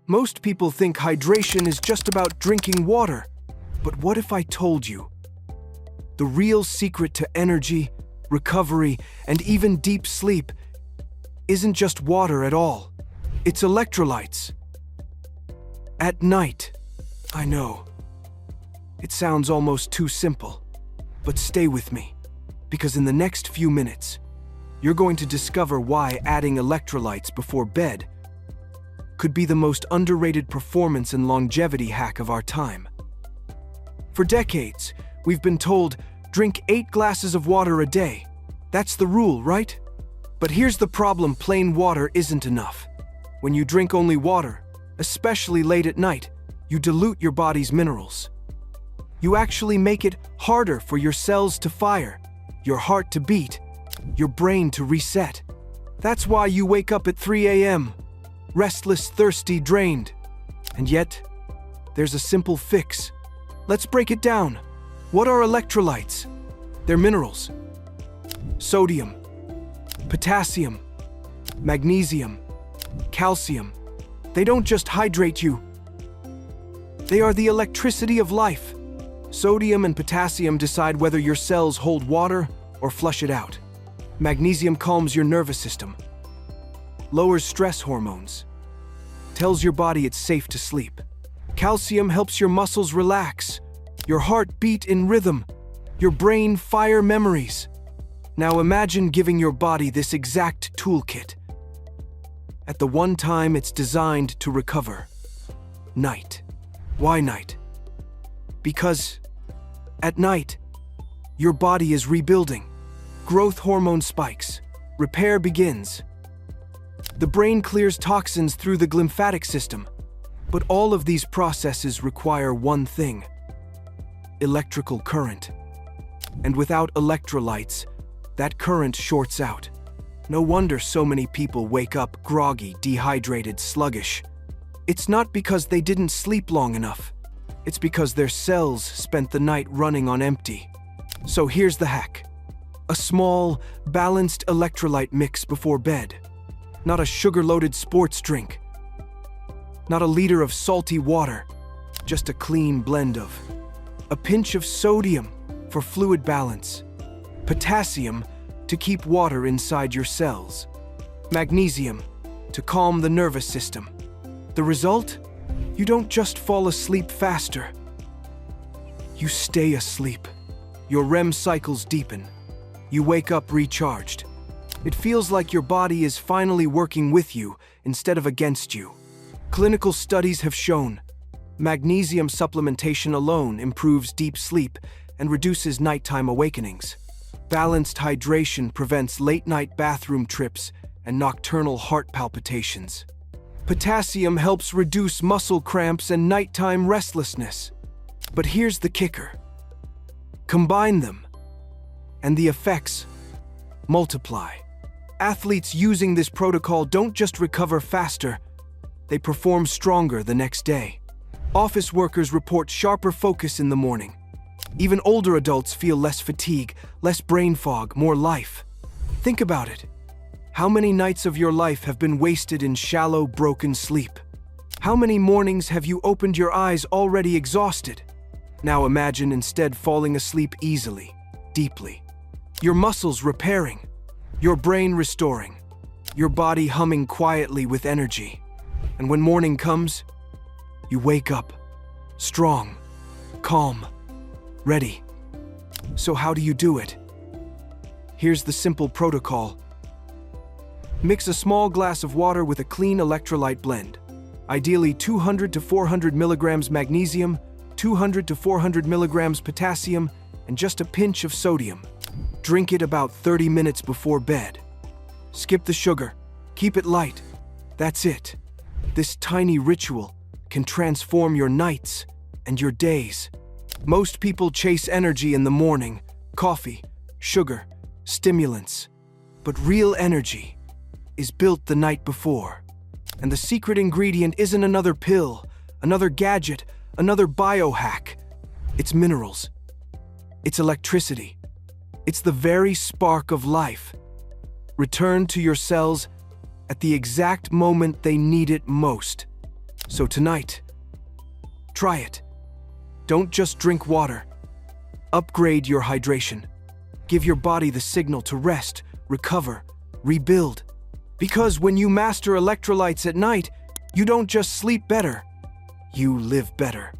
Most people think hydration is just about drinking water. But what if I told you? The real secret to energy, recovery, and even deep sleep isn't just water at all. It's electrolytes. At night. I know. It sounds almost too simple. But stay with me, because in the next few minutes, you're going to discover why adding electrolytes before bed could be the most underrated performance and longevity hack of our time. For decades, we've been told, drink 8 glasses of water a day. That's the rule, right? But here's the problem: plain water isn't enough. When you drink only water, especially late at night, you dilute your body's minerals. You actually make it harder for your cells to fire, your heart to beat, your brain to reset. That's why you wake up at 3 a.m., restless, thirsty, drained. And yet, there's a simple fix. Let's break it down. What are electrolytes? They're minerals. Sodium, potassium, magnesium, calcium. They don't just hydrate you. They are the electricity of life. Sodium and potassium decide whether your cells hold water or flush it out. Magnesium calms your nervous system, lowers stress hormones, tells your body it's safe to sleep. Calcium helps your muscles relax, your heart beat in rhythm, your brain fire memories. Now imagine giving your body this exact toolkit at the one time it's designed to recover: night. Why night? Because at night, your body is rebuilding. Growth hormone spikes. Repair begins. The brain clears toxins through the lymphatic system. But all of these processes require one thing: electrical current. And without electrolytes, that current shorts out. No wonder so many people wake up groggy, dehydrated, sluggish. It's not because they didn't sleep long enough. It's because their cells spent the night running on empty. So here's the hack. A small, balanced electrolyte mix before bed. Not a sugar-loaded sports drink. Not a liter of salty water. Just a clean blend of a pinch of sodium for fluid balance, potassium to keep water inside your cells, magnesium to calm the nervous system. The result? You don't just fall asleep faster. You stay asleep. Your REM cycles deepen. You wake up recharged. It feels like your body is finally working with you instead of against you. Clinical studies have shown magnesium supplementation alone improves deep sleep and reduces nighttime awakenings. Balanced hydration prevents late-night bathroom trips and nocturnal heart palpitations. Potassium helps reduce muscle cramps and nighttime restlessness. But here's the kicker. Combine them, and the effects multiply. Athletes using this protocol don't just recover faster, they perform stronger the next day. Office workers report sharper focus in the morning. Even older adults feel less fatigue, less brain fog, more life. Think about it. How many nights of your life have been wasted in shallow, broken sleep? How many mornings have you opened your eyes already exhausted? Now imagine instead falling asleep easily, deeply. Your muscles repairing, your brain restoring, your body humming quietly with energy. And when morning comes, you wake up, strong, calm, ready. So how do you do it? Here's the simple protocol. Mix a small glass of water with a clean electrolyte blend. Ideally 200 to 400 milligrams magnesium, 200 to 400 milligrams potassium, and just a pinch of sodium. Drink it about 30 minutes before bed. Skip the sugar. Keep it light. That's it. This tiny ritual can transform your nights and your days. Most people chase energy in the morning, coffee, sugar, stimulants. But real energy is built the night before. And the secret ingredient isn't another pill, another gadget, another biohack. It's minerals. It's electricity. It's the very spark of life. Return to your cells at the exact moment they need it most. So tonight, try it. Don't just drink water. Upgrade your hydration. Give your body the signal to rest, recover, rebuild. Because when you master electrolytes at night, you don't just sleep better, you live better.